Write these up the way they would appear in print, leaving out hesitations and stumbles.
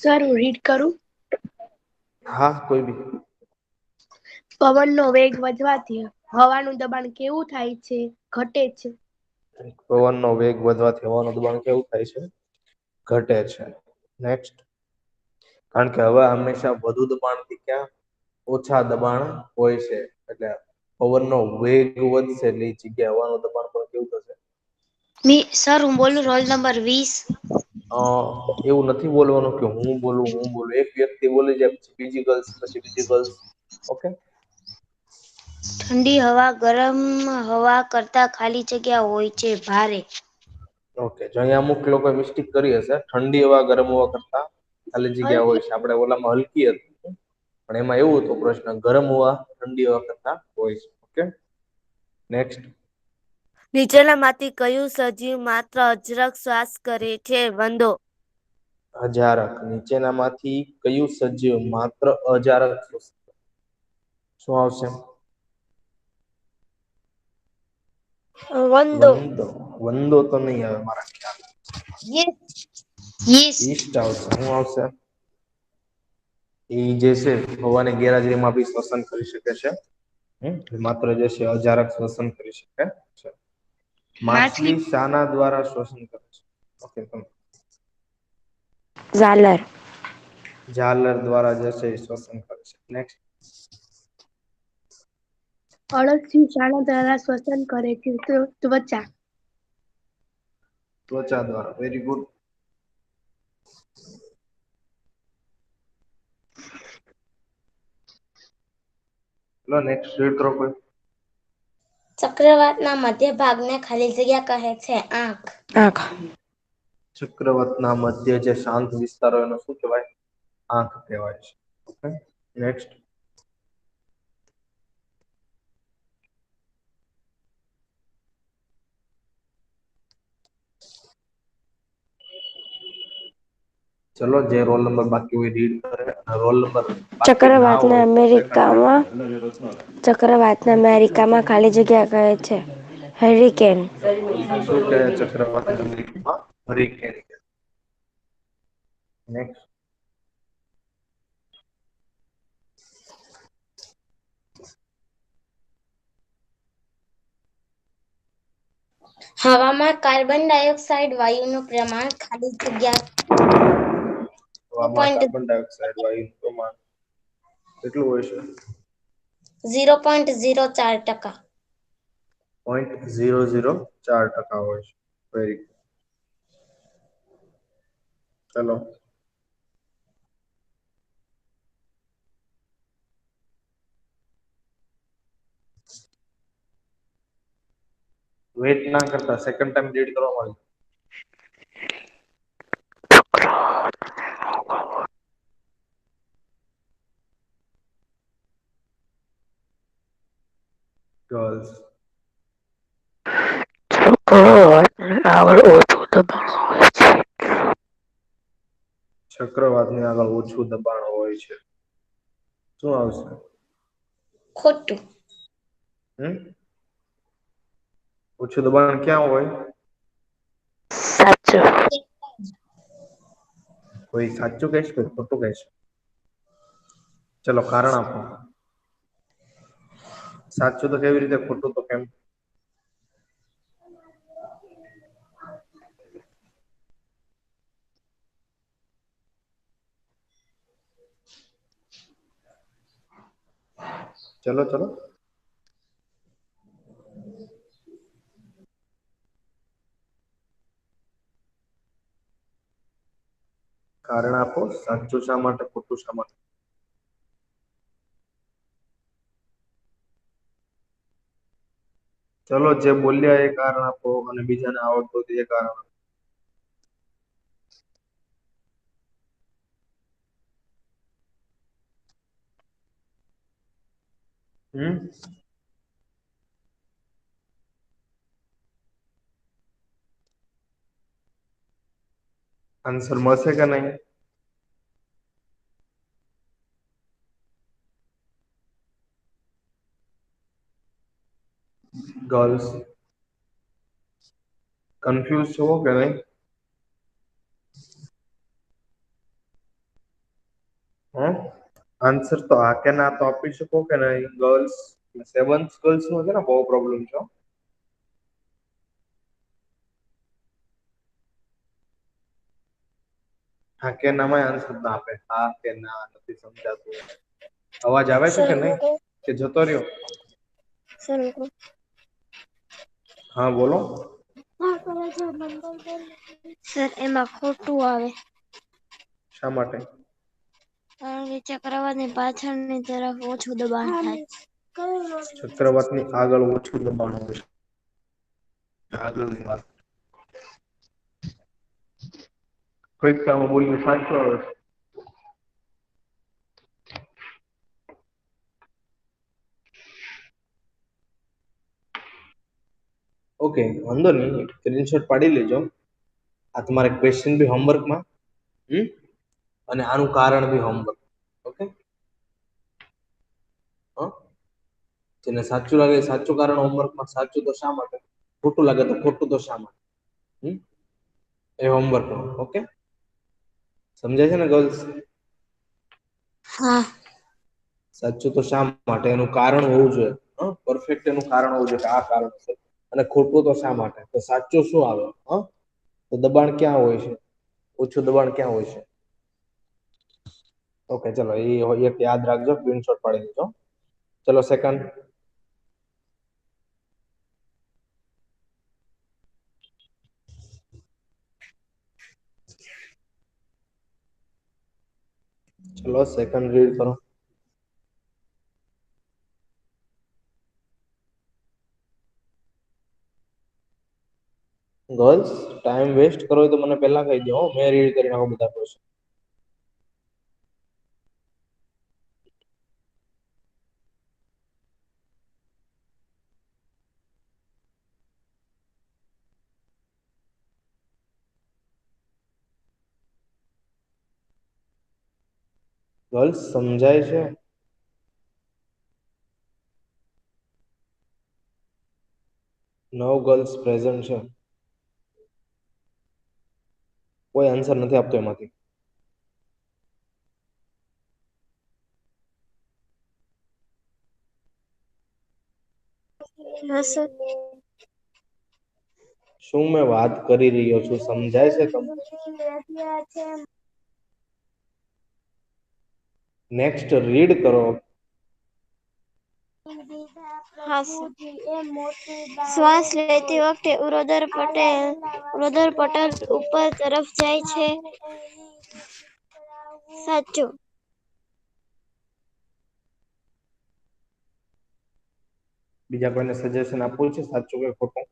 Sir હું read કરું. હા કોઈ બી. પવનનો વેગ વધવાથી હવાનું દબાણ કેવું થાય છે ઘટે છે? પવનનો વેગ વધવાથી હવાનું દબાણ કેવું થાય છે? ઘટે છે. નેક્સ્ટ. કારણ કે હવા હંમેશા વધુ દબાણથી ક્યાં ઓછા દબાણ હોય છે એટલે પવનનો વેગ વધશે એટલે એ જગ્યા હવાનું દબાણ પણ કેવું થશે? સર હું બોલું રોલ નંબર 20. એવું નથી બોલવાનું કે હું બોલું એક વ્યક્તિ બોલી જાય પછી બીજી ગર્લ્સ પછી બીજી ગર્લ્સ. ઓકે. ઠંડી હવા ગરમ હવા કરતા ખાલી જગ્યા હોય છે ભારે. ઓકે જો અહીંયા અમુક લોકોએ મિસ્ટેક કરી હશે ઠંડી હવા ગરમ હવા કરતા ખાલી જગ્યા હોય છે આપણે ઓલામાં હલકી હતી પણ એમાં એવું હતું પ્રશ્ન ગરમ હવા ઠંડી હવા કરતા હોય છે. ઓકે. નેક્સ્ટ. નીચેનામાંથી કયું સજીવ માત્ર અજરક શ્વાસ કરે છે? વંદો. અજારક. નીચેનામાંથી કયું સજીવ માત્ર અજારક શું આવશે? વંદો. વંદો તો નહીં આવે મારા ખ્યાલ. ઈસ્ટ આવશે. શું આવશે? એ જે છે હવાની ગેરહાજરીમાં બી શ્વસન કરી શકે છે. માત્ર જે છે અજારક શ્વસન કરી શકે છે. માછલી શાના દ્વારા શ્વસન કરે છે? ઓકે. ઝાલર. ઝાલર દ્વારા જે છે એ શ્વસન કરે છે. નેક્સ્ટ. અળસિયું શાના દ્વારા શ્વસન કરે છે? ત્વચા. ત્વચા દ્વારા. Very good. લો નેક્સ્ટ રીડ કરો કોઈ. ચક્રવાતના મધ્ય ભાગને ખાલી જગ્યા કહે છે. આંખ. આંખ. ચક્રવાતના મધ્ય જે શાંત વિસ્તાર હોય એને શું કહેવાય? આંખ કહેવાય છે. ઓકે. નેક્સ્ટ. ચલો જે રોલ નંબર બાકી હોય રીડ કરે અને રોલ નંબર બાકી ના ચક્રવાતને હોય સેકન્ડ ટાઈમ અમેરિકામાં ચક્રવાતને અમેરિકામાં ખાલી જગ્યા કહે છે. હેરિકેન. શું કહે ચક્રવાતને અમેરિકામાં? હરિકેન. નેક્સ્ટ. હવામાં કાર્બન ડાયોક્સાઇડ વાયુનું પ્રમાણ ખાલી જગ્યા હવામાં કાર્બન ડાયોક્સાઇડ વાયુનું પ્રમાણ કેટલું હોય છે? 0.04%. 0.004% હોય છે. Very good. ચલો. વેઇટ ના કરતા સેકન્ડ ટાઈમ રીડ કરવા માંડો. ગર્લ્સ. આગળ ઓછું દબાણ હોય છે. ચક્રવાતની આગળ ઓછું દબાણ હોય છે. શું આવશે? ખોટું. ઓછું દબાણ ક્યાં હોય? સાચું. કોઈ સાચું કહેશે કોઈ ખોટું કહેશે? ચલો કારણ આપો. સાચું તો કેવી રીતે ખોટું તો કેમ? ચલો ચલો. કારણ આપો. સાચું શા માટે ખોટું શા માટે? ચલો જે બોલ્યા એ કારણ આપો અને બીજાને આવડતું હતું એ કારણ આપો. આન્સર મળશે કે નહીં? ગર્લ્સ કન્ફ્યુઝ છો કે નહીં? હા આન્સર તો હા કે ના તો આપી શકો કે નહીં ગર્લ્સ 7th ગર્લ્સ નો છે ને બહુ પ્રોબ્લેમ છે હા કે નામાં આન્સર ના આપે હા કે ના નથી સમજાતું અવાજ આવે છે સર કે હું નહીં કહું કે જતો રહ્યો સર હું કહું હા બોલો સર એમાં ખોટું આવે શા માટે કારણ કે ચક્રવાતની પાછળની તરફ ઓછું દબાણ થાય ચક્રવાતની આગળ ઓછું દબાણ હોય છે આગળની વાત પરીક્ષામાં બોલ્યું સાચું આવે છે ઓકે વાંધો નહીં સ્ક્રીનશોટ પાડી લેજો આ તમારે ક્વેશ્ચન બી હોમવર્કમાં અને આનું કારણ બી હોમવર્ક ઓકે હા જેને સાચું લાગે સાચું કારણ હોમવર્કમાં સાચું તો શા માટે ખોટું લાગે તો ખોટું તો શા માટે એ હોમવર્ક ઓકે સમજાય છે ને ગર્લ્સ હા સાચું તો શા માટે એનું કારણ હોવું જોઈએ પરફેક્ટ એનું કારણ હોવું જોઈએ કે આ કારણ છે અને ખોટું તો શા માટે તો સાચું શું આવે તો દબાણ ક્યાં હોય છે ઓછું દબાણ ક્યાં હોય છે ઓકે ચલો એ એક યાદ રાખજો સ્ક્રીનશોટ પાડી દેજો ચલો સેકન્ડ ચલો સેકન્ડ રીડ કરો ગર્લ્સ ટાઈમ વેસ્ટ કરો તો મને પહેલા કહી દો મેં રીડ કરી નાખું બધા ક્વેશ્ચન ગર્લ્સ સમજાય છે 9 ગર્લ્સ પ્રેઝન્ટ છે કોઈ આન્સર નથી આપતો એમાંથી શું મેં વાત કરી રહ્યો છું સમજાય છે તમને નેક્સ્ટ રીડ કરો શ્વાસ લેતી વખતે ઉરોદર પટલ ઉપર તરફ જાય છે સાચું બીજા કોઈને સજેશન આપવું છે સાચું કે ખોટું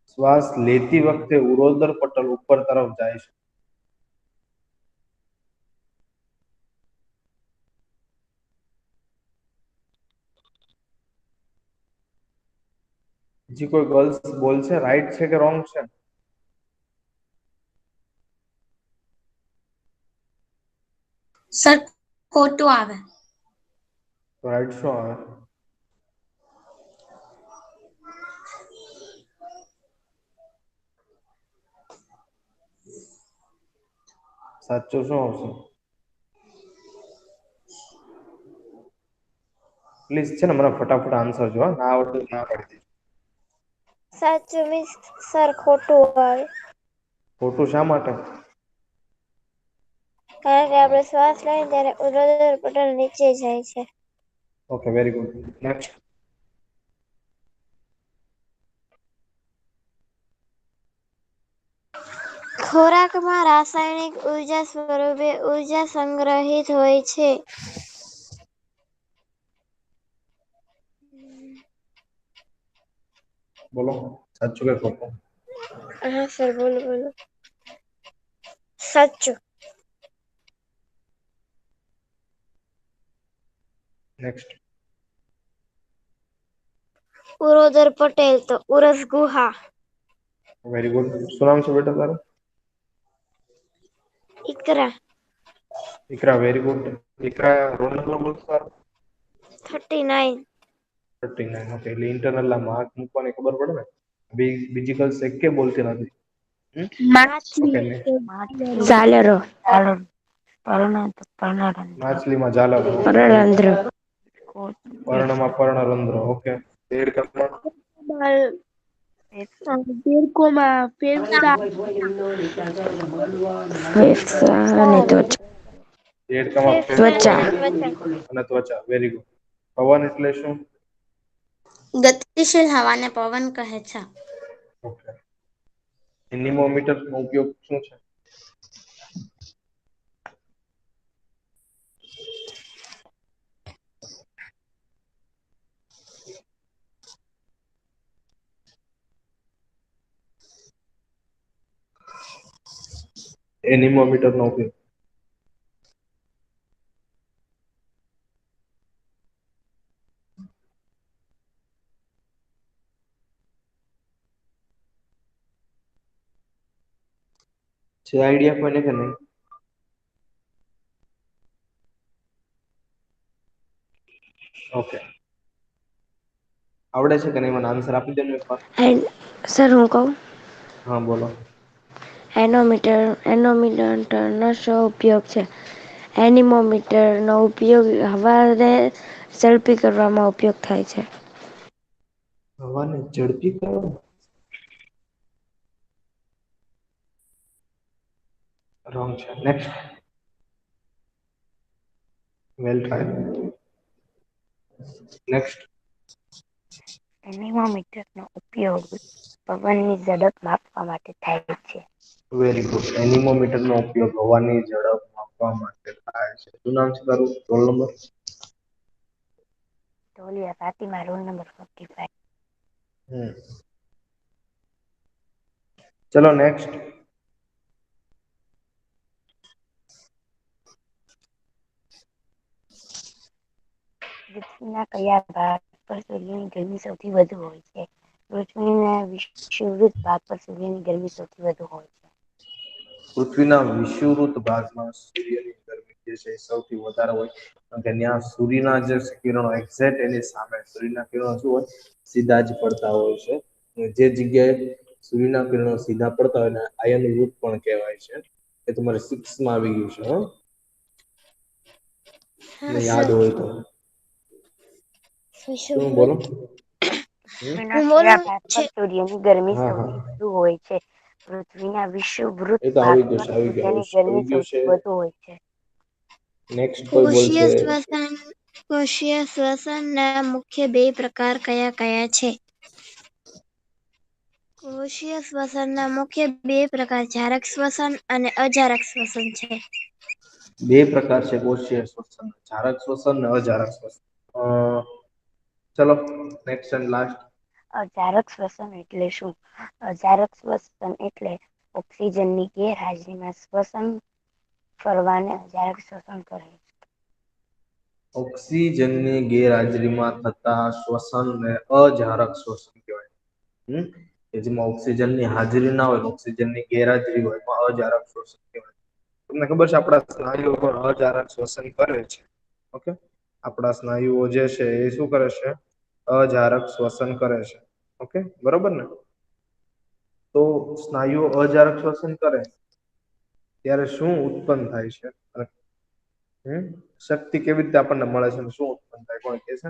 શ્વાસ લેતી વખતે ઉરોદર પટલ ઉપર તરફ જાય છે બીજી કોઈ ગર્લ્સ બોલશે રાઈટ છે કે રોંગ છે સર ખોટું આવે રાઈટ શું આવે સાચું શું આવશે પ્લીઝ છે ને મને ફટાફટ આન્સર જો ના આવડતું ના પાડી દેજો સાચું મીન્સ સર ખોટું આવે ખોટું શા માટે કારણ કે આપણે શ્વાસ લઈએ ત્યારે ઉરોદર પટલ નીચે જાય છે ઓકે વેરી ગુડ નેક્સ્ટ ખોરાકમાં રાસાયણિક ઉર્જા સ્વરૂપે ઉર્જા સંગ્રહિત હોય છે બોલો સાચું કે ખોટું હા સર બોલો સાચું નેક્સ્ટ ઉરોદર પટેલ તો ઉરસ ગુહા વેરી ગુડ શું નામ છે બેટા તારું Iqra Iqra very good Iqra roll number બોલ તારો 39 39 ઓકે એટલે ઇન્ટરનલ ના માર્ક મૂકવાની ખબર પડે ને બીજી ગર્લ્સ એક કે બોલતી નથી માછલી ઝાલરો માછલીમાં ઝાલર, પરરંધ્ર પર્ણમાં પર્ણરંધ્ર. ઓકે. દેડકામાં દેડકોમાં ફેફસા અને દેડકામાં ત્વચા અને ત્વચા. Very good. પવન એટલે શું? ગતિશીલ હવાને પવન કહે છે. ઓકે. એનિમોમીટર નો ઉપયોગ શું છે? એનિમોમીટર નો ઉપયોગ છે આઈડિયા કોઈને કે નહીં? ઓકે. આવડે છે કે નહીં મને આન્સર આપી દે ને એકવાર. સર હું કહું? હા બોલો. એનોમીટર નો શું ઉપયોગ છે? એનિમોમીટર નો ઉપયોગ હવાને ઝડપી કરવામાં ઉપયોગ થાય છે. હવાને ઝડપી કરવા? રોંગ છે. નેક્સ્ટ. વેલ ટ્રાય. નેક્સ્ટ. એનિમોમીટર નો ઉપયોગ પવનની ઝડપ માપવા માટે થાય છે. Very good. એનિમોમીટર નો ઉપયોગ હવાની ઝડપ માપવા માટે થાય છે. શું નામ છે તારું? Roll number? Toliya Fatima, roll number 45. ચલો નેક્સ્ટ. પૃથ્વીના કયા ભાગ પર સૂર્યની ગરમી સૌથી વધુ હોય છે? પૃથ્વીના વિષુવવૃત્ત ભાગ પર સૂર્યની ગરમી સૌથી વધુ હોય છે. પૃથ્વીના વિષુવવૃત્ત ભાગમાં સૂર્યની ગરમી જે છે એ સૌથી વધારે હોય. કારણ કે ત્યાં સૂર્યના જે કિરણો એક્ઝેક્ટ એની સામે સૂર્યના કિરણો શું હોય? સીધા જ પડતા હોય છે. જે જગ્યાએ સૂર્યના કિરણો સીધા પડતા હોય ને આયનવૃત્ત પણ કહેવાય છે. એ તમારે 6 માં આવી ગયું છે. હો ને યાદ હોય તો. શું બોલો? પૃથ્વીના કયા ભાગ પર છે. સૂર્યની ગરમી હા હા, સૌથી વધુ હોય છે? પૃથ્વીના વિષુવવૃત્ત એ તો ભાગ આવી ગયું પર છે, આવી ગયું સૂર્યની આવી ગરમી ગયું છે. સૌથી વધુ હોય છે. નેક્સ્ટ કોઈ કોષીય બોલશે? શ્વસન કોષીય શ્વસનના મુખ્ય બે પ્રકાર કયા કયા છે? કોષીય શ્વસનના મુખ્ય બે પ્રકાર જારક શ્વસન અને અજારક શ્વસન છે. બે પ્રકાર છે કોષીય શ્વસન, જારક શ્વસન અને અજારક શ્વસન. ચલો નેક્સ્ટ એન્ડ લાસ્ટ. અજારક શ્વસન એટલે શું? અજારક શ્વસન એટલે ઓક્સિજનની ગેરહાજરીમાં શ્વસન કરવાને અજારક શ્વસન કહે છે. ઓક્સિજનની ગેરહાજરીમાં થતા શ્વસનને અજારક શ્વસન કહેવાય. કે જેમાં ઓક્સિજનની હાજરી ના હોય, ઓક્સિજનની ગેરહાજરી હોય એમાં અજારક શ્વસન કહેવાય. તમને ખબર છે આપણા સ્નાયુઓ પણ અજારક શ્વસન કરે છે. ઓકે. આપણા સ્નાયુઓ જે છે એ શું કરે છે? અજારક શ્વસન કરે છે. ઓકે બરોબર ને? તો સ્નાયુઓ અજારક શ્વસન કરે ત્યારે શું ઉત્પન્ન થાય છે? શક્તિ કેવી રીતે આપણને મળે છે? શું ઉત્પન્ન થાય? કોઈ કહે છે?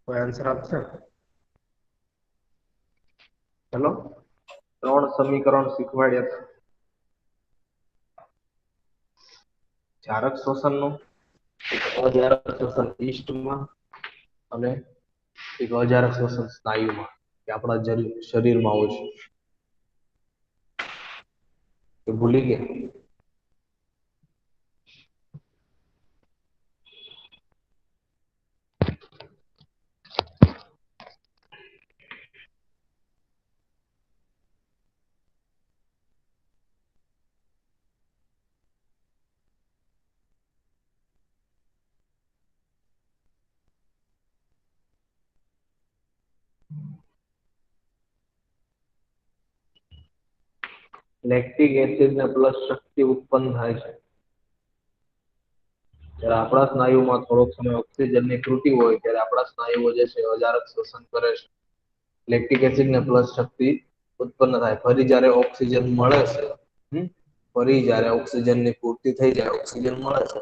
કોઈ આન્સર આપશે? ચલો 3 સમીકરણ શીખવાડ્યા હતા. જારક શ્વસનનું, એક અજારક શ્વસન ઈસ્ટમાં અને એક અજારક શ્વસન સ્નાયુમાં, કે આપણા શરીરમાં હોય છે. કે ભૂલી ગયા? લેક્ટિક એસિડ ને પ્લસ શક્તિ ઉત્પન્ન થાય છે. જ્યારે આપણા સ્નાયુમાં થોડોક સમય ઓક્સિજનની ત્રુટિ હોય ત્યારે આપણા સ્નાયુઓ જે છે અજારક શ્વસન કરે છે. લેક્ટિક એસિડ ને પ્લસ શક્તિ ઉત્પન્ન થાય. ફરી જ્યારે ઓક્સિજન મળે છે, ફરી જ્યારે ઓક્સિજનની પૂર્તિ થઈ જાય, ઓક્સિજન મળે છે,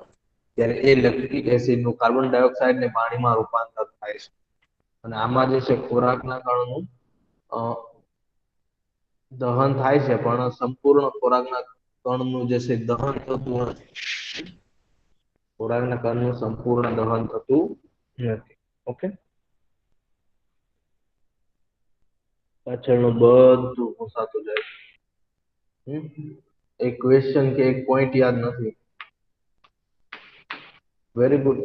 ત્યારે એ લેક્ટિક એસિડ નું કાર્બન ડાયોક્સાઇડ ને પાણીમાં રૂપાંતર થાય છે. અને આમાં જે છે ખોરાકના કણનું દહન થાય છે, પણ સંપૂર્ણ ખોરાકના કણનું જે છે દહન થતું નથી. ખોરાકના કણનું સંપૂર્ણ દહન થતું નથી. ઓકે, પાછળનું બધું ભૂસાતું જાય છે. એક ક્વેશ્ચન કે એક પોઈન્ટ યાદ નથી. Very good.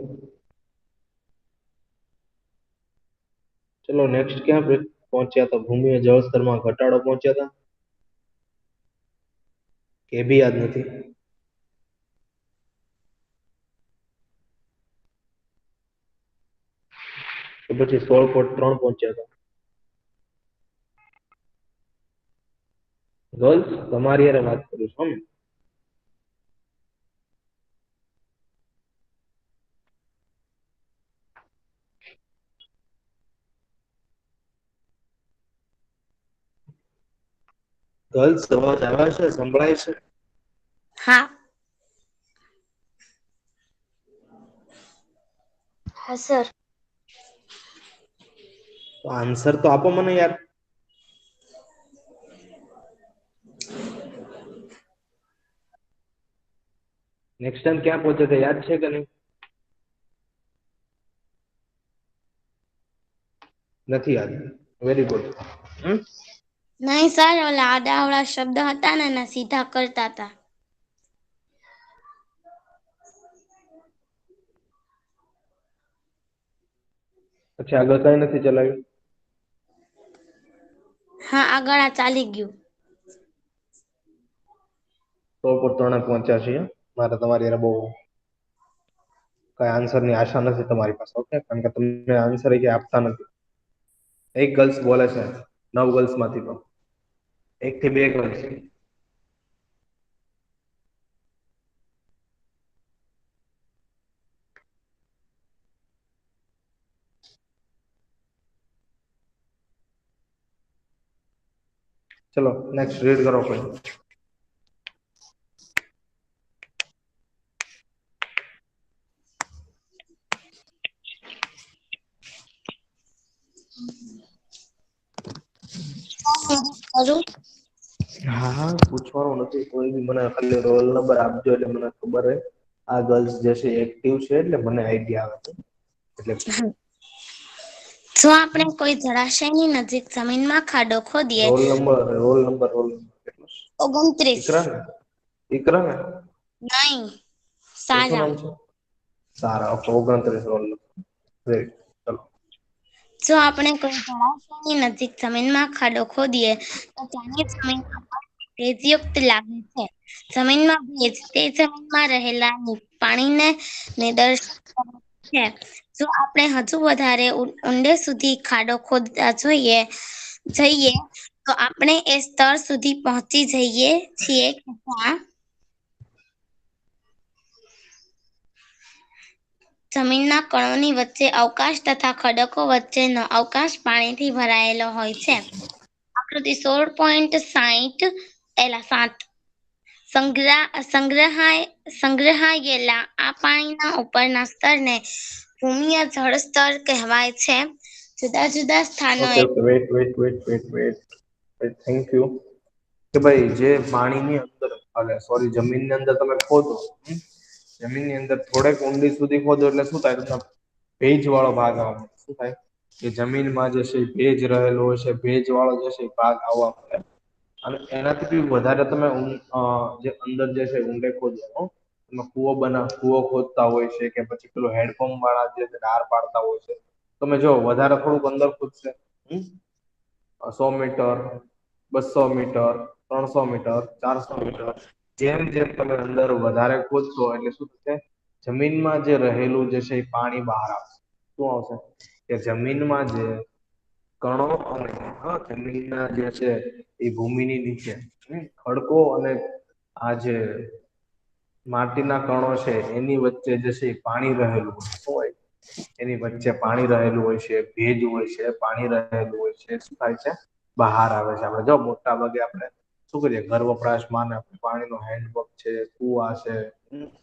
ચલો નેક્સ્ટ ક્યાં પહોંચ્યા હતા? ભૂમિય જળસ્તરમાં ઘટાડો પહોંચ્યા હતા કે બી યાદ નથી? તો પછી 16.3 પહોંચ્યા હતા. ગર્લ્સ તમારી યારે વાત કરું છું. ગર્લ્સ અવાજ આવે છે? સંભળાય છે? હા. હા સર. તો આન્સર તો આપો મને યાર. નેક્સ્ટ ટાઈમ ક્યાં પહોંચે તે યાદ છે કે નહીં? નથી યાદ. Very good. નહીં સર, ઓલા આડાઅવળા શબ્દ હતા ને એને સીધા કરતા હતા. પછી આગળ કઈ નથી ચલાવ્યું? હા, આગળ આ ચાલી ગયું. 16.3 પહોંચ્યા છીએ. મારે તમારી યારે બહુ કઈ આન્સર ની આશા નથી તમારી પાસે. ઓકે, કારણ કે તમે આન્સર આપતા નથી. એક ગર્લ્સ બોલે છે 9 ગર્લ્સ માંથી, તો 1 થી 2 ગર્લ્સ. ચલો નેક્સ્ટ રીડ કરો કોઈ. કરું? હા હા, પૂછવાનું નથી કોઈ બી. મને ખાલી રોલ નંબર આપજો એટલે મને ખબર રહે આ ગર્લ્સ જે છે એક્ટિવ છે, એટલે મને આઈડિયા આવે છે. એટલે જો આપણે કોઈ જળાશયની નજીક જમીનમાં ખાડો ખોદીએ. રોલ નંબર કેટલો? 29. ઇકરા ને? ઇકરા ને? નહીં, તો શું સારા. નામ છે? સારા. Okay, 29 roll number. ચલો. જો આપણે કોઈ જળાશયની નજીક જમીનમાં ખાડો ખોદીએ તો ત્યાંની જમીન ભેજયુક્ત લાગે છે. જમીનમાં ભેજ તે જમીનમાં રહેલા પાણીને નિર્દેશિત કરે છે. જો આપણે હજુ વધારે ઊંડે સુધી ખાડો ખોદતા જઈએ તો આપણે એ સ્તર સુધી પહોંચી જઈએ છીએ કે જ્યાં જમીનના કણોની વચ્ચે અવકાશ તથા ખડકો વચ્ચેનો અવકાશ પાણીથી ભરાયેલો હોય છે. આકૃતિ 16.7 સંગ્રહાયેલા આ પાણીના ઉપરના સ્તરને ભૂમિય જળ સ્તર કહેવાય છે. જુદા જુદા સ્થાનોએ ઓકે, વેટ. Thank you. કે ભાઈ જે પાણીની અંદર જમીનની અંદર તમે ખોદો, જમીનની અંદર થોડેક ઊંડી સુધી ખોદો એટલે શું થાય? ભેજ વાળો ભાગ આવે. શું થાય? કે જમીનમાં જે છે ભેજ રહેલો હોય છે, ભેજ વાળો જે છે ભાગ આવવા મળે. અને એનાથી બી વધારે તમે જે અંદર જે છે ઊંડે ખોદો, કૂવો ખોદતા હોય છે, કે પછી પેલો હેન્ડપંપ વાળા જે ધાર પાડતા હોય છે. તમે જો વધારે થોડુંક અંદર ખોદશે, 100 મીટર, 200 મીટર, 300 મીટર, 400 મીટર, જેમ જેમ તમે અંદર વધારે ખોદશો એટલે શું થશે? જમીનમાં જે રહેલું જે છે એ પાણી બહાર આવશે. શું આવશે? કે જમીનમાં જે કણો અને જમીનના જે છે એ ભૂમિની નીચે ખડકો અને આ જે માટીના કણો છે એની વચ્ચે જે છે પાણી રહેલું હોય. શું હોય? એની વચ્ચે પાણી રહેલું હોય છે, ભેજ હોય છે, પાણી રહેલું હોય છે. શું થાય છે? બહાર આવે છે. આપણે જો મોટા ભાગે આપણે શું કરીએ? ઘર વપરાશમાં પાણીનો હેન્ડપંપ છે, કુવા છે,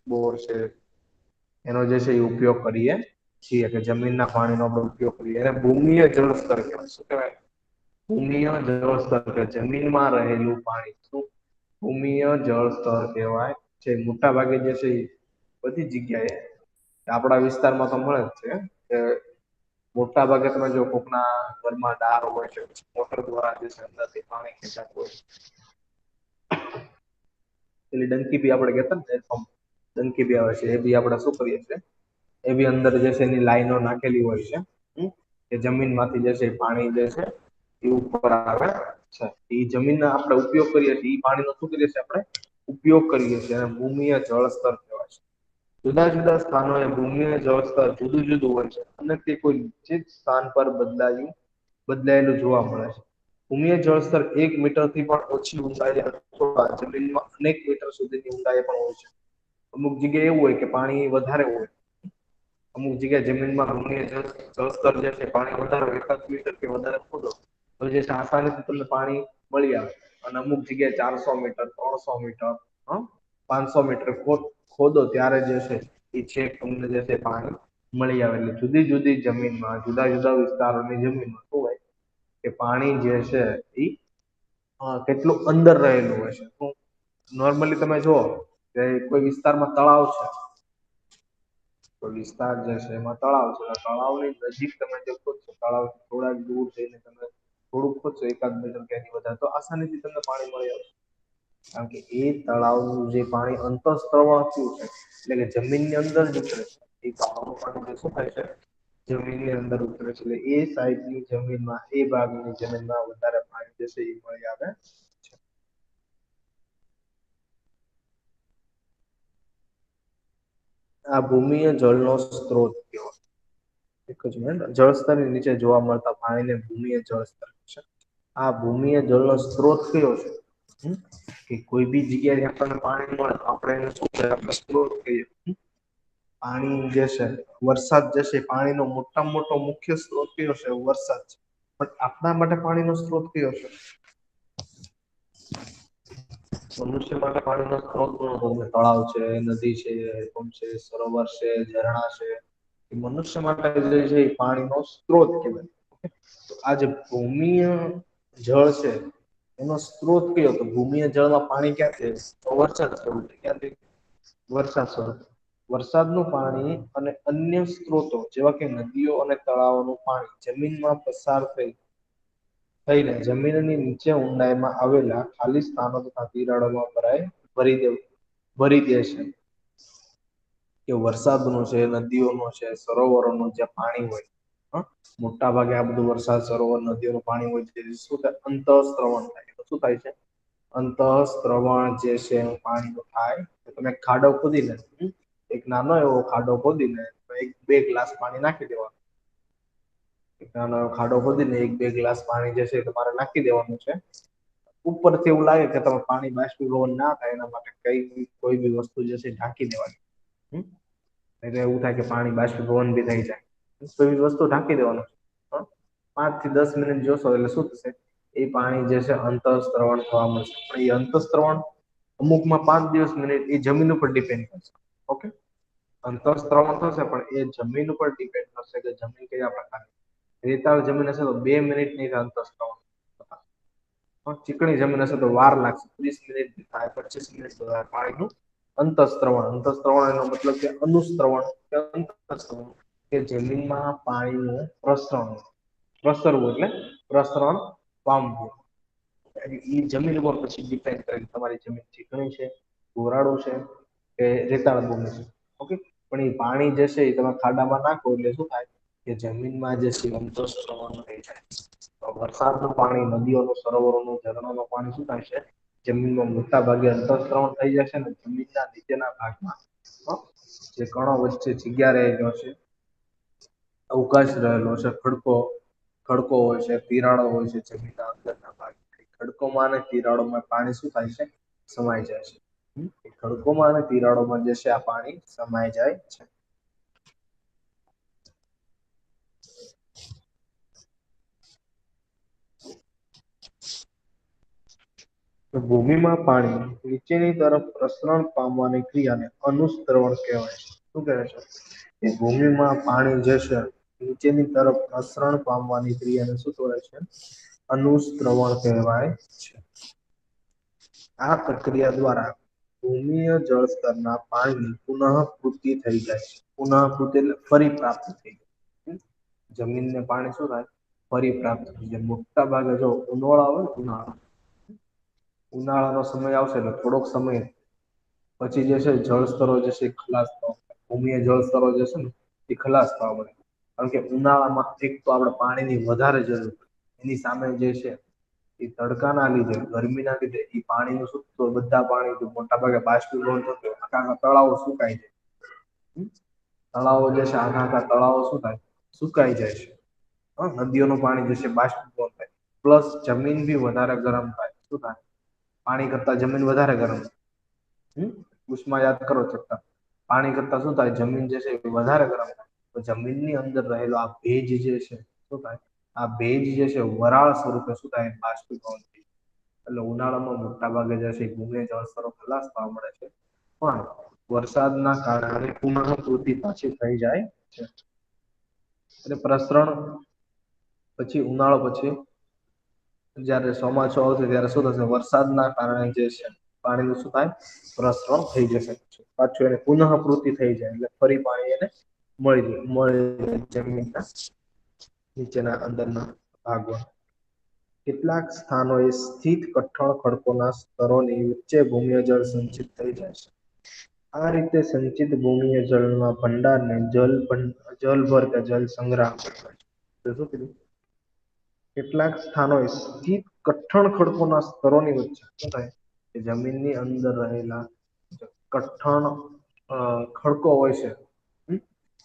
બોર છે, એનો જે છે એ ઉપયોગ કરીએ છીએ. કે જમીનના પાણીનો આપણે ઉપયોગ કરીએ. એને ભૂમિય જળ સ્તર કહેવાય. શું કહેવાય? ભૂમિય જળ સ્તર. જમીનમાં રહેલું પાણી. શું? ભૂમિય જળ સ્તર કહેવાય છે. મોટા ભાગે જે છે એ બધી જગ્યાએ આપણા વિસ્તારમાં તો મળે જ છે કે મોટા ભાગે તમે જો કોકના ઘરમાં ડાર હોય છે, મોટર દ્વારા જે છે અંદરથી પાણી ખેંચાતું હોય. પેલી ડંકી બી આપણે કહેતા ને ડંકી બી આવે છે. એ બી આપણે શું કરીએ છીએ? એ બી અંદર જે છે એની લાઈનો નાખેલી હોય છે. કે જમીનમાંથી જે છે પાણી જે છે એ ઉપર આવે છે. એ જમીનના આપણે ઉપયોગ કરીએ છીએ. એ પાણીનો શું કરીએ છીએ આપણે? ઉપયોગ કરીએ છીએ. અને ભૂમિય જળ સ્તર કહેવાય છે. જુદા જુદા સ્થાનોએ ભૂમિય જળ સ્તર જુદું જુદું હોય છે અને તે કોઈ નિશ્ચિત સ્થાન પર બદલાયેલું જોવા મળે છે. ભૂમિય જળસ્તર 1 મીટરથી પણ ઓછી ઊંડાઈએ અથવા જમીનમાં અનેક મીટર સુધીની ઊંડાઈએ પણ હોય છે. અમુક જગ્યાએ એવું હોય કે પાણી વધારે હોય. અમુક જગ્યાએ જમીનમાં ભૂમિય જળસ્તર જે છે પાણી વધારે હોય, 1 મીટર કે વધારે ખોદો તો જે છે આસાનીથી તમને પાણી મળી આવે. અને અમુક જગ્યાએ 400 મીટર, 300 મીટર, 500 મીટર ખોદો ત્યારે જે છે એ છેક તમને જે છે પાણી મળી આવે. એટલે જુદી જુદી જમીનમાં, જુદા જુદા વિસ્તારોની જમીનમાં શું હોય કે પાણી જે છે એ કેટલું અંદર રહેલું હોય છે. નોર્મલી તમે જુઓ કે કોઈ વિસ્તારમાં તળાવ છે, કોઈ વિસ્તાર જે છે એમાં તળાવ છે. તળાવની નજીક તમે જો ખોદશો, તળાવથી થોડાક દૂર જઈને તમે થોડુંક ખોદશો, 1 મીટર કે એનાથી વધારે, તો આસાનીથી તમને પાણી મળી આવશે. કારણ કે એ તળાવનું જે પાણી અંતઃસ્ત્રવણ થયું છે, એટલે કે જમીનની અંદર જ ઉતરે છે. એ તળાવનું પાણી શું થાય છે? જમીનની અંદર ઉતરે છે. એટલે એ સાઈડની જમીનમાં, એ ભાગની જમીનમાં વધારે પાણી જે છે એ મળી આવે છે. આ ભૂમિય જળનો સ્ત્રોત કહેવાય. એક જ મિનિટ. જળસ્તરની નીચે જોવા મળતા પાણીને ભૂમિય જળસ્તર છે. આ ભૂમિય જળનો સ્ત્રોત કયો છે? કે કોઈ બી જગ્યાએ આપણને પાણી મળે તો આપણે એને શું કહીએ? આપણે સ્ત્રોત કહીએ. પાણી જે છે, વરસાદ જે છે, પાણીનો મોટામાં મોટો મુખ્ય સ્ત્રોત કયો છે? વરસાદ છે. પણ આપણા માટે પાણીનો સ્ત્રોત કયો છે? મનુષ્ય માટે પાણીનો સ્ત્રોત તળાવ છે, નદી છે, પંપ છે, સરોવર છે, ઝરણા છે. એ મનુષ્ય માટે જે છે એ પાણીનો સ્ત્રોત કહેવાય. તો આ જે ભૂમિય જળ છે એનો સ્ત્રોત કયો? તો ભૂમિય જળમાં પાણી ક્યાંથી આવે? તો વરસાદ સ્વરૂપે. ક્યાંથી? વરસાદ સ્વરૂપે. વરસાદનું પાણી અને અન્ય સ્ત્રોતો જેવા કે નદીઓ અને તળાવોનું પાણી જમીનમાં પસાર થઈને જમીનની નીચે ઊંડાઈમાં આવેલા ખાલી સ્થાનો તથા તિરાડોમાં ભરી દે છે. કે વરસાદનું છે, નદીઓનું છે, સરોવરોનું જે પાણી હોય, મોટા ભાગે આ બધું વરસાદ, સરોવર, નદીઓનું પાણી હોય છે. શું થાય? અંતઃસ્ત્રવણ થાય. શું થાય છે? અંતઃસ્ત્રવણ જે છે એનું પાણી થાય. તમે ખાડો ખોદીને એક નાનો એવો ખાડો ખોદીને બે ગ્લાસ પાણી નાખી દેવાનું. એક નાનો એવો ખાડો ખોદીને 1-2 ગ્લાસ પાણી જે છે તમારે નાખી દેવાનું છે. ઉપરથી એવું લાગે કે તમે પાણી બાષ્પીભવન ના થાય એના માટે કોઈ બી વસ્તુ જે છે ઢાંકી દેવાની. એટલે એવું થાય કે પાણી બાષ્પીભવન બી થઈ જાય. તો એવી વસ્તુ ઢાંકી દેવાનું. 5 થી 10 મિનિટ જોશો એટલે શું થશે? એ પાણી જે છે અંતઃસ્ત્રવણ થવા મળશે. પણ એ અંતઃસ્ત્રવણ અમુકમાં 5 દિવસ, મિનિટ એ જમીન ઉપર ડિપેન્ડ કરશે. ઓકે, અંતઃસ્ત્રવણ થશે પણ એ જમીન ઉપર ડિપેન્ડ કરશે કે જમીન કયા પ્રકારની. રેતાળ જમીન હશે તો 2 મિનિટ નહીં થાય અંતઃસ્ત્રવણ થતા. પણ ચીકણી જમીન હશે તો વાર લાગશે. 30 મિનિટ થાય, 25 મિનિટ થાય પાણીનું અંતઃસ્ત્રવણ. અંતઃસ્ત્રવણ એનો મતલબ કે અનુસ્ત્રવણ કે અંતઃસ્ત્રવણ, કે જમીનમાં પાણીનું પ્રસરવું એટલે પ્રસરણ પામવું. એ જમીન ઉપર પછી ડિપેન્ડ કરે તમારી જમીન ચીકણી છે, ગોરાડો છે કે રેતાળ ભૂમિ છે. ઓકે, પણ એ પાણી જે છે એ તમે ખાડામાં નાખો એટલે શું થાય કે જમીનમાં જે છે અંતઃસ્ત્રવણ થઈ જાય. તો વરસાદનું પાણી, નદીઓનું, સરોવરોનું, ઝરણાનું પાણી શું થાય છે? જમીનમાં મોટા ભાગે અંતઃસ્ત્રવણ થઈ જશે ને જમીનના નીચેના ભાગમાં જે કણો વચ્ચે જગ્યા રહેલો છે, અવકાશ રહેલો છે, ખડકો હોય છે, તિરાડો હોય છે, જમીનના અંદરના ભાગમાં ખડકોમાં અને તિરાડોમાં પાણી શું થાય છે? સમાઈ જાય છે. એ ખડકોમાં અને તિરાડોમાં જે છે આ પાણી સમાઈ જાય છે. તો ભૂમિમાં પાણી નીચેની તરફ પ્રસરણ પામવાની ક્રિયાને અનુસ્ત્રવણ કહેવાય છે. શું કહે છે? કે ભૂમિમાં પાણી જે છે નીચેની તરફ પ્રસરણ પામવાની ક્રિયાને શું કહેવાય છે? અનુસ્ત્રવણ કહેવાય છે. આ પ્રક્રિયા દ્વારા ભૂમિય જળ સ્તરના પાણીની પુનઃપૂર્તિ થઈ જાય છે. પુનઃપૂર્તિ એટલે ફરી પ્રાપ્ત થઈ જાય. જમીનને પાણી શું થાય? ફરી પ્રાપ્ત થઈ જાય. મોટા ભાગે જો ઉનાળો આવે ને ઉનાળાનો સમય આવશે એટલે થોડોક સમય પછી જે છે જળ સ્તરો જે છે ખલાસ થવા મળે. ભૂમિય જળ સ્તરો જે છે ને એ ખલાસ થવા મળે. કારણ કે ઉનાળામાં એક તો આપણે પાણીની વધારે જરૂર પડે. એની સામે જે છે એ તડકાના લીધે, ગરમીના લીધે એ પાણીનું શું તો બધા પાણી મોટા ભાગે બાષ્પીભવન થતું હોય. આખા તળાવો સુકાઈ જાય. તળાવો જે છે આખા તળાવો શું થાય? સુકાઈ જાય છે. નદીઓનું પાણી જે છે બાષ્પીભવન થાય. પ્લસ જમીન બી વધારે ગરમ થાય. શું થાય? પાણી કરતા જમીન વધારે ગરમ થાય. ઉષ્મા યાદ કરો ચકતા. પાણી કરતા શું થાય? જમીન જે છે એ વધારે ગરમ થાય. તો જમીનની અંદર રહેલો આ ભેજ જે છે શું થાય? આ ભેજ જે છે વરાળ સ્વરૂપે શું થાય? બાષ્પીભવન થાય. એટલે ઉનાળામાં મોટા ભાગે જે છે ભૂમિય જળ સ્તરો ખલાસ થવા મળે છે. પણ વરસાદના કારણે પુનઃપૂર્તિ પાછી થઈ જાય છે. એટલે પ્રસરણ પછી ઉનાળો પછી જયારે ચોમાસું આવશે ત્યારે શું થશે? વરસાદના કારણે જે છે પાણીનું શું થાય? પ્રસરણ થઈ જશે. પાછું એને પુનઃપૂર્તિ થઈ જાય એટલે ફરી પાણી એને મળી જમીનના નીચેના અંદરના ભાગમાં. કેટલાક સ્થાનોએ સ્થિત કઠણ ખડકોના સ્તરોની વચ્ચે ભૂમિય જળ સંચિત થઈ જાય છે. આ રીતે સંચિત ભૂમિય જળના ભંડારને જલભર કે જલ સંગ્રહ શું કીધું? કેટલાક સ્થાનોએ સ્થિત કઠણ ખડકોના સ્તરોની વચ્ચે શું થાય? કે જમીનની અંદર રહેલા કઠણ ખડકો હોય છે.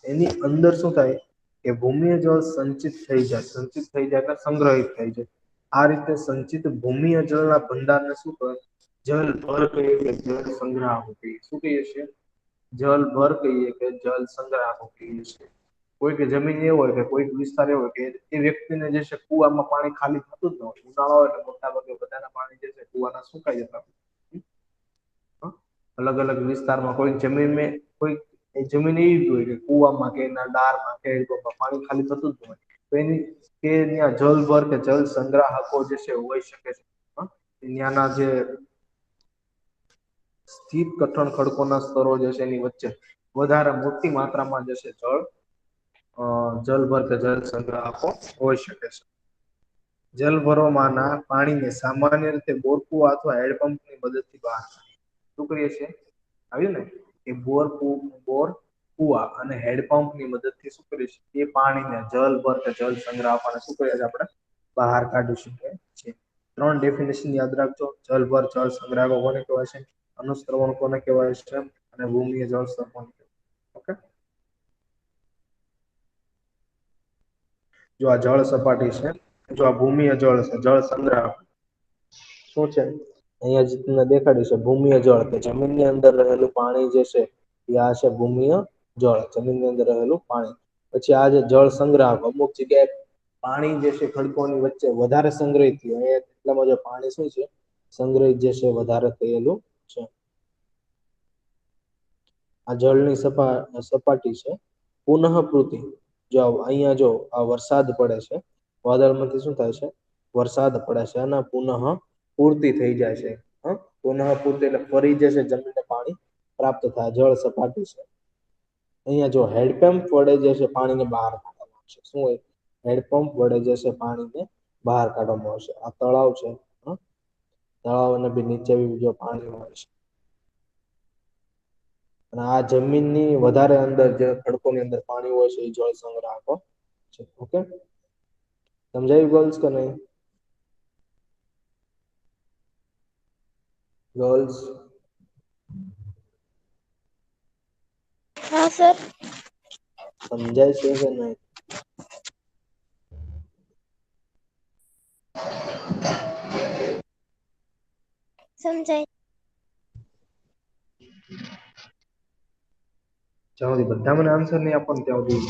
એની અંદર શું થાય? કે ભૂમિય જળ સંચિત થઈ જાય. સંચિત થઈ જાય એટલે સંગ્રહિત થઈ જાય. આ રીતે સંચિત ભૂમિય જળના ભંડારને શું કહે? જલભર કહીએ કે જળ સંગ્રાહકો કહીએ. શું કહીએ છીએ? જલભર કહીએ કે જલ સંગ્રાહકો કહીએ છીએ. કોઈક જમીન એવો હોય કે કોઈક વિસ્તાર એવો હોય કે એ વ્યક્તિને જે છે કુવામાં પાણી ખાલી થતું જ ન હોય. ઉનાળો હોય એટલે મોટા ભાગે બધાના પાણી જે છે કુવાના સુકાઈ જતા હોય. અલગ અલગ વિસ્તારમાં કોઈ જમીન એવી જ હોય કે કુવામાં કે એના ડારમાં કે પાણી ખાલી થતું જ ન હોય. તો એની કે ત્યાં જલભર કે જલ સંગ્રાહકો જે છે હોઈ શકે છે. ત્યાંના જે સ્થિત કઠણ ખડકોના સ્તરો જે છે એની વચ્ચે વધારે મોટી માત્રામાં જે છે જલભર કે જલ સંગ્રાહકો હોઈ શકે છે. જલભરોમાંના પાણીને સામાન્ય રીતે બોરકુવા અથવા હેન્ડપંપની મદદથી બહાર કાઢીએ. શું કરીએ છીએ? આવ્યું ને? એ બોર કુવા અને હેન્ડપંપની મદદથી શું કરીએ છીએ? એ પાણીને જલભર કે જલ સંગ્રહ આપવાને શું કરીએ છીએ આપણે? બહાર કાઢી શકીએ છીએ. 3 ડેફિનેશન યાદ રાખજો. જલભર જળ સંગ્રાહકો કોને કહેવાય છે? અનુસ્ત્રવણ કોને કહેવાય છે? અને ભૂમિય જળ સ્તર કોને કહેવાય? ઓકે. જો આ જળ સપાટી છે, જો આ ભૂમિય જળ છે, જળ સંગ્રહ શું છે? અહીંયા જે તમને દેખાડ્યું છે ભૂમિય જળ કે જમીનની અંદર રહેલું પાણી જે છે એ આ છે ભૂમિય જળ. જમીનની અંદર રહેલું પાણી. પછી આ જે જળ સંગ્રહ અમુક જગ્યાએ પાણી જે છે ખડકોની વચ્ચે વધારે સંગ્રહિત થયું. એટલામાં જો પાણી શું છે? સંગ્રહિત જે છે વધારે થયેલું છે. આ જળની સપાટી છે. પુનઃપૂર્તિ જો અહીંયા જો આ વરસાદ પડે છે. વાદળમાંથી શું થાય છે? વરસાદ પડે છે અને પુનઃ પૂર્તિ થઈ જાય છે. પુનઃપૂર્તિ એટલે ફરી જે છે જમીનને પાણી પ્રાપ્ત થાય. જળ સપાટી છે. અહીંયા જો હેન્ડપંપ વડે જે છે પાણીને બહાર કાઢવામાં આવશે. શું હોય? હેન્ડપંપ વડે જે છે પાણીને બહાર કાઢવામાં આવશે. આ તળાવ છે. તળાવ અને બી નીચે બી જો પાણી હોય છે. અને આ જમીનની વધારે અંદર જે ખડકોની અંદર પાણી હોય છે એ જળ સંગ્રાહકો છે. ઓકે. સમજાયું ગર્લ્સ કે નહીં? ગર્લ્સ હા સર. સમજાય છે કે નહીં? સમજાય. જ્યાં સુધી બધા મને આન્સર નહીં આપો ને ત્યાં સુધી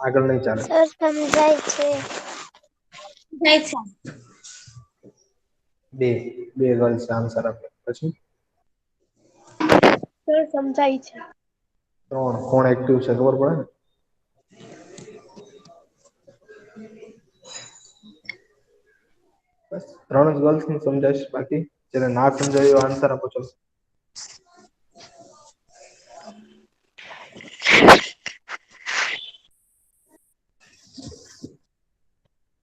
આગળ નહીં ચાલે. સર સમજાય છે. જાય છે. બે ગર્લ્સ આન્સર આપે. પછી સર સમજાય છે. 3 કોણ એક્ટિવ છે ખબર પડે ને. બસ 3 જ ગર્લ્સ ને સમજાઈશ, બાકી જેને ના સમજાયું આન્સર આપો. ચલો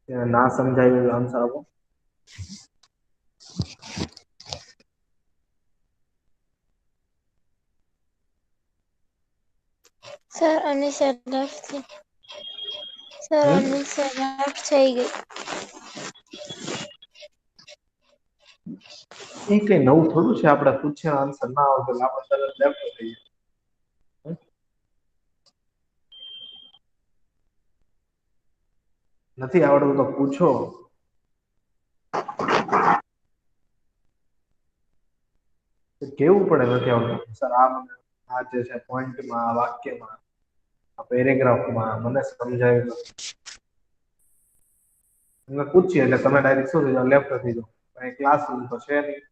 જેને ના સમજાયું આન્સર આપો. સર અનિશા રફ છે. સર અનિશા રફ થઈ ગઈ. એ કઈ નવું થોડું છે, આપણે પૂછ્યા આન્સર ના આવતો આપણે તરત લેફ્ટ થઈ જાય. નથી આવડતું તો પૂછો. કેવું પડે નથી આવડતું સર, આ જે છે પોઈન્ટમાં, આ વાક્યમાં, આ પેરેગ્રાફમાં મને સમજાયું તમે પૂછીએ એટલે તમે ડાયરેક્ટ શું થઈ જાવ, લેફ્ટ થઈ જાવ. ક્લાસરૂમ તો છે નહીં.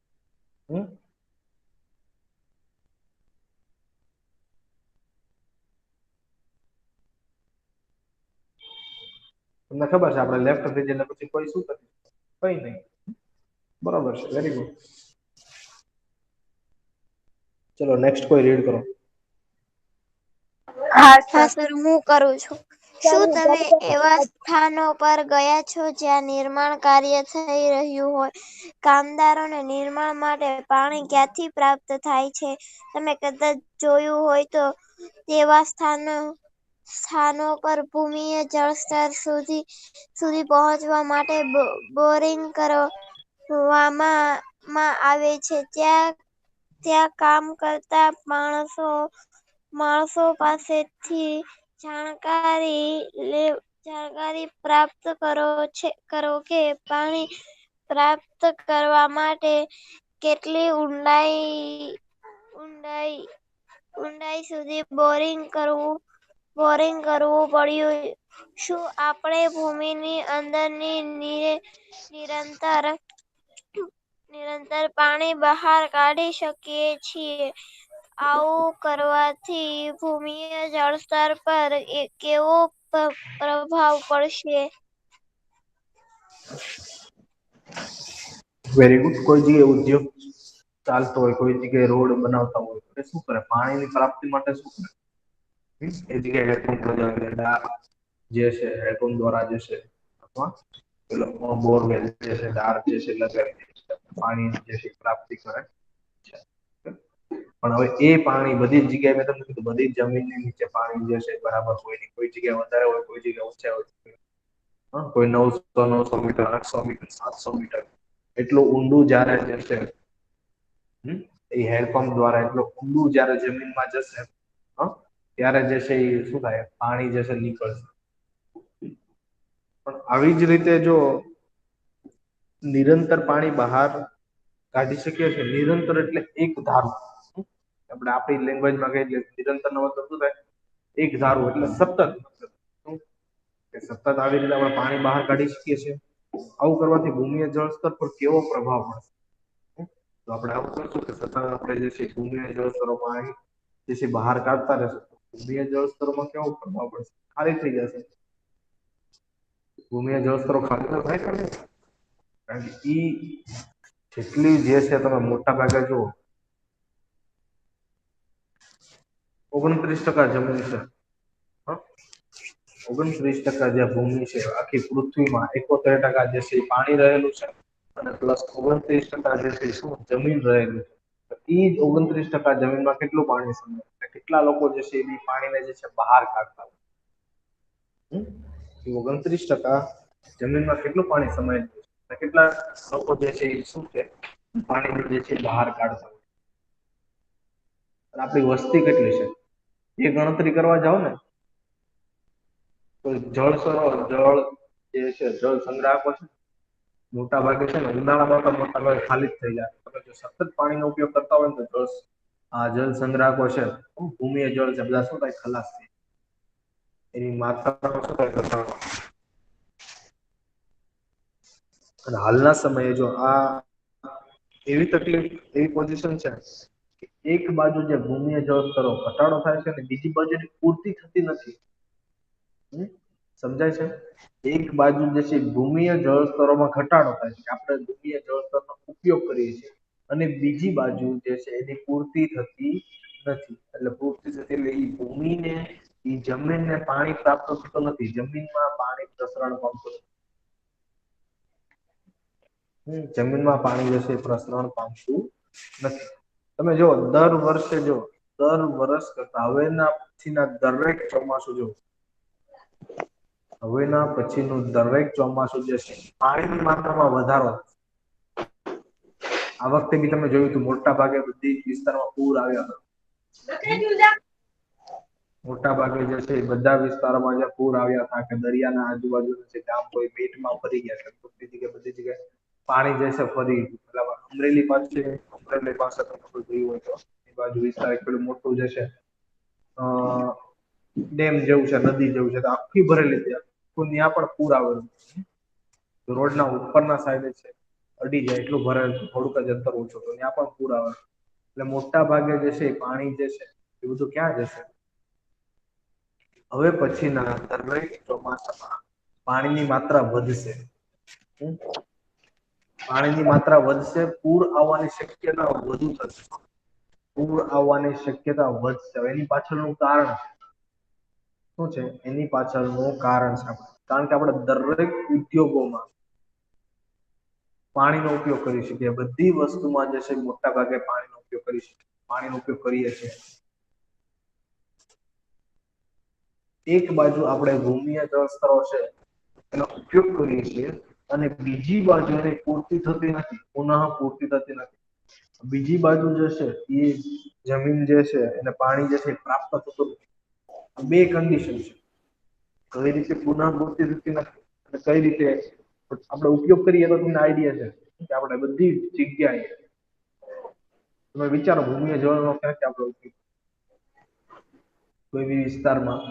તમને ખબર છે આપણે લેફ્ટ થઈ જઈએ પછી કોઈ શું કરે, કઈ નહીં. બરાબર છે, વેરી ગુડ. ચલો નેક્સ્ટ કોઈ રીડ કરો. હા સર હું કરું છું. શું તમે એવા સ્થાનો પર ગયા છો જ્યાં નિર્માણ કાર્ય થઈ રહ્યું હોય? કામદારોને નિર્માણ માટે પાણી ક્યાંથી પ્રાપ્ત થાય છે? તમે કદાચ જોયું હોય તો તેવા સ્થાનો પર ભૂમિય જળસ્તર સુધી પહોંચવા માટે બોરિંગ કરવામાં આવે છે. ત્યાં કામ કરતા માણસો પાસેથી જાણકારી પ્રાપ્ત કરો કે પાણી પ્રાપ્ત કરવા માટે કેટલી ઊંડાઈ સુધી બોરિંગ કરવું પડ્યું. શું આપણે ભૂમિની અંદરની નિરંતર પાણી બહાર કાઢી શકીએ છીએ? આવું કરવાથી ભૂમિય જળસ્તર પર કેવો પ્રભાવ પડશે? Very good. કોઈ જગ્યાએ ઉદ્યોગ ચાલતો હોય, કોઈ જગ્યાએ રોડ બનાવતા હોય, તો શું કરે? પાણીની પ્રાપ્તિ માટે શું કરે? એ જગ્યાએ હેડપંપ લગાવે, જે છે હેડપંપ દ્વારા જે છે, અથવા પેલો બોરવેલ જે છે, ડાર જે છે લગાવી પાણી જે છે પ્રાપ્તિ કરે છે. પણ હવે એ પાણી બધી જ જગ્યાએ, મેં તમને કીધું બધી જમીનની નીચે પાણી જે છે બરાબર હોય નહીં. કોઈ જગ્યાએ વધારે હોય, કોઈ જગ્યાએ ઓછા હોય. કોઈ 900 મીટર, 800 મીટર, 700 મીટર એટલું ઊંડું જ્યારે જશે, એ હેન્ડપંપ દ્વારા એટલું ઊંડું જ્યારે જમીનમાં જશે, ત્યારે જે છે એ શું થાય, પાણી જે છે નીકળશે. પણ આવી જ રીતે જો નિરંતર પાણી બહાર કાઢી શકીએ છીએ, નિરંતર એટલે એક ધારું, આપણે આપણી લેંગ્વેજમાં કહીએ નિરંતર નો મતલબ શું થાય? એક ધારું એટલે સતત. સતત આવી રીતે આપણે પાણી બહાર કાઢી શકીએ છીએ. આવું કરવાથી ભૂમિય જળસ્તર પર કેવો પ્રભાવ પડશે? તો આપણે આવું કરશું કે સતત આપણે જે છે ભૂમિય જળસ્તરો પાણી જે છે બહાર કાઢતા રહેશું, ભૂમિય જળસ્તરોમાં કેવો પ્રભાવ પડશે? ખાલી થઈ જશે. ભૂમિય જળસ્તરો ખાલી તો થાય ને, કારણ કે જેટલી જે છે તમે મોટા ભાગે જુઓ 29% જમીન છે. 29% જે ભૂમિ છે આખી પૃથ્વીમાં, 71% જે છે પાણી રહેલું છે, અને પ્લસ 29% જે છે શું જમીન રહેલું છે. એ જ 29% જમીનમાં કેટલું પાણી સમાય? કેટલા લોકો જે છે એ પાણીને જે છે બહાર કાઢતા હોય? 29% જમીનમાં કેટલું પાણી સમાયેલું છે, કેટલા લોકો જે છે એ શું છે પાણી જે છે બહાર કાઢતા હોય? આપણી વસ્તી કેટલી છે એ ગણતરી કરવા જાઓ ને, તો જળ જે છે જળ સંગ્રાહકો છે મોટા ભાગે છે ને ઉનાળામાં તો મોટા ભાગે ખાલી જ થઈ જાય. તમે જો સતત પાણીનો ઉપયોગ કરતા હોય ને તો જળ આ જળ સંગ્રાહકો છે ભૂમિય જળ છે બધા શું થાય ખલાસ થાય એની માત્રામાં શું થાય ઘટાડો અને હાલના સમયે જો આ એવી તકલીફ એવી પોઝિશન છે કે એક બાજુ જે ભૂમિય જળ સ્તરો ઘટાડો થાય છે ને બીજી બાજુ એની પૂર્તિ થતી નથી સમજાય છે એક બાજુ જે છે ભૂમિય જળ સ્તરોમાં ઘટાડો થાય છે આપણે ભૂમિય જળ સ્તરનો ઉપયોગ કરીએ છીએ અને બીજી બાજુ જે છે એની પૂર્તિ થતી નથી એટલે પૂર્તિ થતી એટલે એ ભૂમિને એ જમીનને પાણી પ્રાપ્ત થતું નથી જમીનમાં પાણી પ્રસરણ પામતું નથી જમીનમાં પાણી જે છે પ્રસરણ પામતું નથી તમે જો દર વર્ષ કરતા હવેના પછીના દરેક ચોમાસું જો હવેના પછીનું દરેક ચોમાસું જે છે પાણીની માત્રામાં વધારો આ વખતે બી તમે જોયું હતું મોટા ભાગે બધી વિસ્તારમાં પૂર આવ્યા હતા મોટા ભાગે જે છે બધા વિસ્તારોમાં જે પૂર આવ્યા હતા કે દરિયાના આજુબાજુના જે ગામ કોઈ પેટમાં ફરી ગયા છે બધી જગ્યાએ પાણી જે છે ફરી મતલબ અમરેલી પાસે તમે જોયું હોય તો એ બાજુ વિસ્તાર એટલું મોટું જે છે ડેમ જેવું છે નદી જેવું છે તો આખી ભરેલી ત્યાં પણ પૂર આવેલું રોડના ઉપરના સાઈડે છે અડી જાય એટલું ભરેલું થોડુંક જ અંતર ઓછું તો ત્યાં પણ પૂર આવે એટલે મોટા ભાગે જે છે પાણી જે છે એ બધું ક્યાં જશે હવે પછીના દરેક ચોમાસામાં પાણીની માત્રા વધશે પાણીની માત્રા વધશે પૂર આવવાની શક્યતા વધુ થશે પૂર આવવાની શક્યતા વધશે એની પાછળનું કારણ શું છે એની પાછળનું કારણ છે કારણ કે આપણે દરેક ઉદ્યોગોમાં પાણીનો ઉપયોગ કરી શકીએ બધી વસ્તુમાં જે છે મોટા ભાગે પાણીનો ઉપયોગ કરી શકીએ પાણીનો ઉપયોગ કરીએ છીએ એક બાજુ આપણે ભૂમિય જળ સ્તરો છે એનો ઉપયોગ કરીએ છીએ અને બીજી બાજુ એની પૂર્તિ થતી નથી પુનઃ પૂર્તિ થતી નથી બીજી બાજુ જે છે એ જમીન જે છે એને પાણી જે છે પ્રાપ્ત થતું નથી બે કન્ડિશન છે કઈ રીતે પુનઃ પૂર્તિ થતી નથી અને કઈ રીતે આપણે ઉપયોગ કરીએ તો તમને આઈડિયા છે કે આપણે બધી જગ્યાએ તમે વિચારો ભૂમિય જળનો ક્યાં ક્યાં આપણે ઉપયોગ કોઈ બી વિસ્તારમાં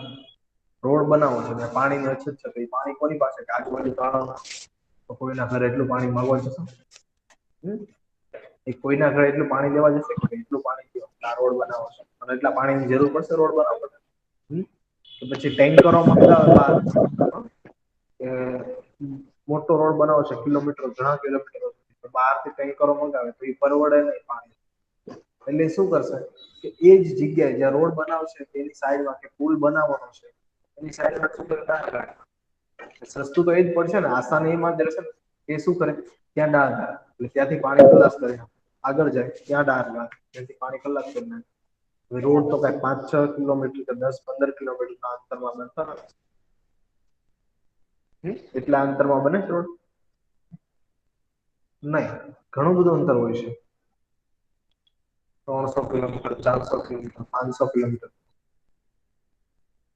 રોડ બનાવો છે ને પાણીની અછત છે તો એ પાણી કોની પાસે કે આજુબાજુ તળાવના તો કોઈના ઘરે એટલું પાણી માંગવા જશે એ કોઈના ઘરે એટલું પાણી લેવા જશે કે એટલું પાણી પીવો આ રોડ બનાવો છે અને એટલા પાણીની જરૂર પડશે રોડ બનાવવા માટે તો પછી ટેન્કરો મંગાવે બહાર મોટો રોડ બનાવો છે કિલોમીટર ઘણા કિલોમીટર બહારથી ટેન્કરો મંગાવે તો એ પરવડે નહીં પાણી એટલે શું કરશે કે એ જ જગ્યાએ જ્યાં રોડ બનાવશે તેની સાઈડમાં કે પુલ બનાવવાનો છે એની સાઈડમાં શું કરે ડાળ કાઢે સસ્તું તો એ જ પડશે ને આસાન એમાં જ રહેશે ને એ શું કરે ત્યાં ડાળ કાઢે એટલે ત્યાંથી પાણી ખલાસ કરે આગળ જાય ત્યાં ડાળ કાઢે ત્યાંથી પાણી ખલાસ કરી નાખે રોડ તો કઈ 5-6 કિલોમીટર કે 10-15 કિલોમીટરના અંતરમાં બનતા નથી એટલા અંતરમાં બને રોડ નહીં ઘણું બધું અંતર હોય છે 300 કિલોમીટર 400 કિલોમીટર 500 કિલોમીટર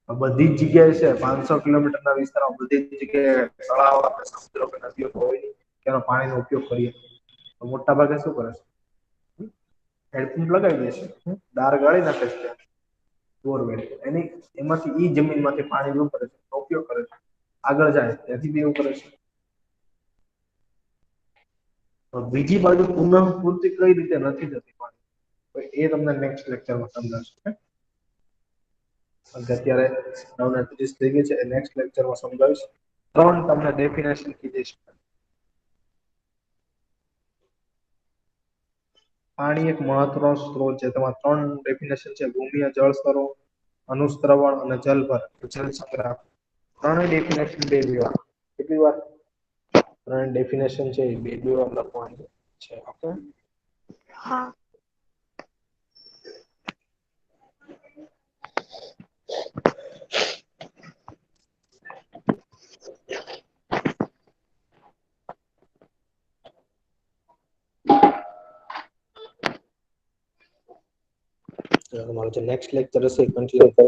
બધી જ જગ્યાએ છે 500 કિલોમીટરના વિસ્તારમાં બધી જ જગ્યાએ તળાવ સમુદ્ર કે નદીઓ હોય કે એનો પાણીનો ઉપયોગ કરીએ તો મોટા ભાગે શું કરે છે હેડપંપ લગાવી દે છે દાર ગાળી નાખે છે બોરવેલ એમાંથી ઈ જમીનમાંથી પાણી શું કરે છે ઉપયોગ કરે છે આગળ જાય ત્યાંથી બી એવું કરે છે બીજી બાજુ પુનઃ પૂર્તિ કઈ રીતે નથી થતી પાણી એ તમને નેક્સ્ટ લેક્ચરમાં સમજાવશે અત્યારે 9:30 થઈ ગઈ છે નેક્સ્ટ લેક્ચરમાં સમજાવીશ 3 તમને ડેફિનેશન કીધીશ પાણી એક મહત્વનો સ્ત્રોત છે તેમાં 3 ડેફિનેશન છે ભૂમિય જળ સ્તરો અનુસ્ત્રવણ અને જલભર જળ સંગ્રહ 3 ડેફિનેશન કેટલી વાર 3 ડેફિનેશન છે 2 વાર લખવાની છે ઓકે હા તમારો જે નેક્સ્ટ લેક્ચર હશે કન્ટિન્યુ